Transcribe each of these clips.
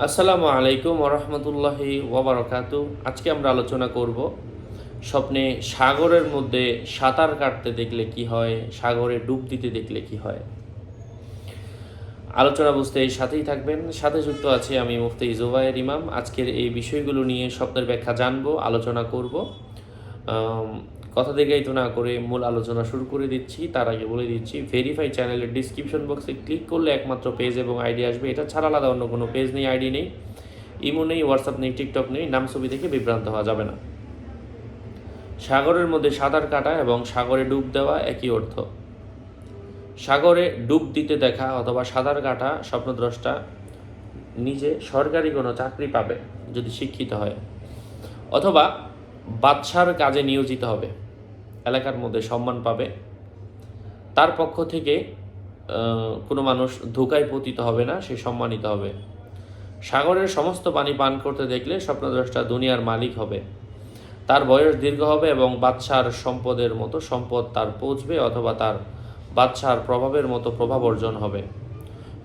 আসসালামু আলাইকুম ওরহমতুল্লাহি ওবরাকাতু। আজকে আমরা আলোচনা করব স্বপ্নে সাগরের মধ্যে সাঁতার কাটতে দেখলে কি হয়, সাগরে ডুব দিতে দেখলে কি হয়। আলোচনা বুঝতে এই সাথেই থাকবেন। সাথে যুক্ত আছে আমি মুফতি জুবায়ের ইমাম। আজকের এই বিষয়গুলো নিয়ে স্বপ্নের ব্যাখ্যা জানবো, আলোচনা করব। কথা দীর্ঘায়িত না করে মূল আলোচনা শুরু করে দিচ্ছি। তার আগে বলে দিচ্ছি, ভেরিফাই চ্যানেলের ডিসক্রিপশন বক্সে ক্লিক করলে একমাত্র পেজ এবং আইডি আসবে। এটা ছাড়া আলাদা অন্য কোনো পেজ নেই, আইডি নেই, ইমো নেই, হোয়াটসঅ্যাপ নেই, টিকটক নেই। নাম ছবি দেখে বিভ্রান্ত হওয়া যাবে না। সাগরের মধ্যে সাঁতার কাটা এবং সাগরে ডুব দেওয়া একই অর্থ। সাগরে ডুব দিতে দেখা অথবা সাঁতার কাটা স্বপ্নদ্রষ্টা নিজে সরকারি কোনো চাকরি পাবে যদি শিক্ষিত হয়, অথবা বাদশার কাজে নিয়োজিত হবে, এলাকার মধ্যে সম্মান পাবে, তার পক্ষ থেকে কোনো মানুষ ধোঁকায় পতিত হবে না, সে সম্মানিত হবে। সাগরের সমস্ত পানি পান করতে দেখলে স্বপ্নদ্রষ্টা দুনিয়ার মালিক হবে, তার বয়স দীর্ঘ হবে এবং বাদশার সম্পদের মতো সম্পদ তার পৌঁছবে, অথবা তার বাদশার প্রভাবের মতো প্রভাব অর্জন হবে।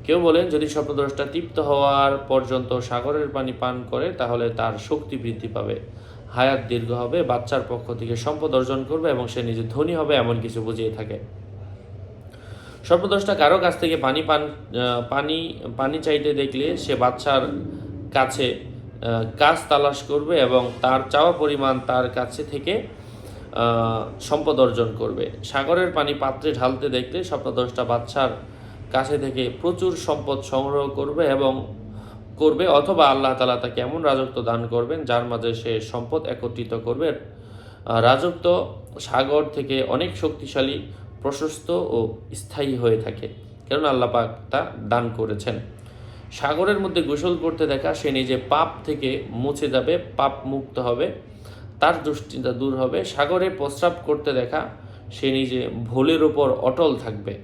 কেউ বলেন, যদি স্বপ্নদ্রষ্টা তৃপ্ত হওয়ার পর্যন্ত সাগরের পানি পান করে তাহলে তার শক্তি বৃদ্ধি পাবে, হায়াত দীর্ঘ হবে, বাচ্চার পক্ষ থেকে সম্পদ অর্জন করবে এবং সে নিজে ধনী হবে, এমন কিছু বুঝিয়ে থাকে। স্বপ্নদ্রষ্টা কারো কাছ থেকে পানি চাইতে দেখলে সে বাচ্চার কাছে কাজ তালাশ করবে এবং তার চাওয়া পরিমাণ তার কাছে থেকে সম্পদ অর্জন করবে। সাগরের পানি পাত্রে ঢালতে দেখলে স্বপ্নদ্রষ্টা বাচ্চার কাছে থেকে প্রচুর সম্পদ সংগ্রহ করবে, অথবা আল্লাহ তাআলা তাকে এমন রাজত্ব দান করবেন যার মাঝে সে সম্পদ একত্রিত করবে। রাজত্ব সাগর থেকে অনেক শক্তিশালী, প্রশস্ত ও স্থায়ী হয়ে থাকে, কারণ আল্লাহ পাক তা দান করেছেন। সাগরের মধ্যে গোসল করতে দেখা সে নিজে পাপ থেকে মুছে যাবে, পাপ মুক্ত হবে, তার দুশ্চিন্তা দূর হবে। সাগরে প্রস্রাব করতে দেখা সে নিজে ভুলের ওপর অটল থাকবে।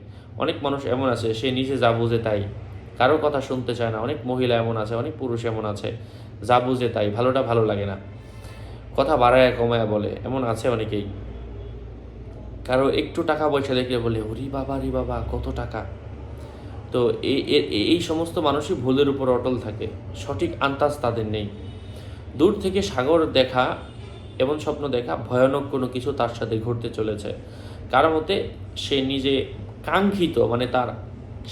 অনেক মানুষ এমন আছে, সে নিজে যা বুঝে তাই, কারো কথা শুনতে চায় না। অনেক মহিলা এমন আছে, অনেক পুরুষ এমন আছে, যা বুঝে তাই, ভালোটা ভালো লাগে না, কথা বাড়ায় কমায়া বলে, এমন আছে অনেকেই। কারো একটু টাকা পয়সা দেখলে বলে, ওরি বাবা রে বাবা কত টাকা। তো এই সমস্ত মানুষই ভুলের উপর অটল থাকে, সঠিক আন্দাজ তাদের নেই। দূর থেকে সাগর দেখা, এমন স্বপ্ন দেখা ভয়ানক কোনো কিছু তার সাথে ঘটতে চলেছে। কারো মতে সে নিজে কাঙ্ক্ষিত, মানে তার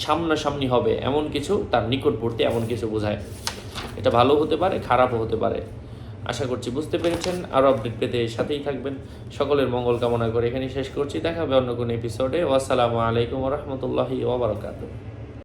সামনাসামনি হবে এমন কিছু, তার নিকটবর্তী এমন কিছু বোঝায়। এটা ভালো হতে পারে, খারাপও হতে পারে। আশা করছি বুঝতে পেরেছেন। আরও আপডেট পেতে সাথেই থাকবেন। সকলের মঙ্গল কামনা করে এখানেই শেষ করছি। দেখা হবে অন্য কোনো এপিসোডে। আসসালামু আলাইকুম ওয়া রাহমাতুল্লাহি ওয়া বারাকাতুহু।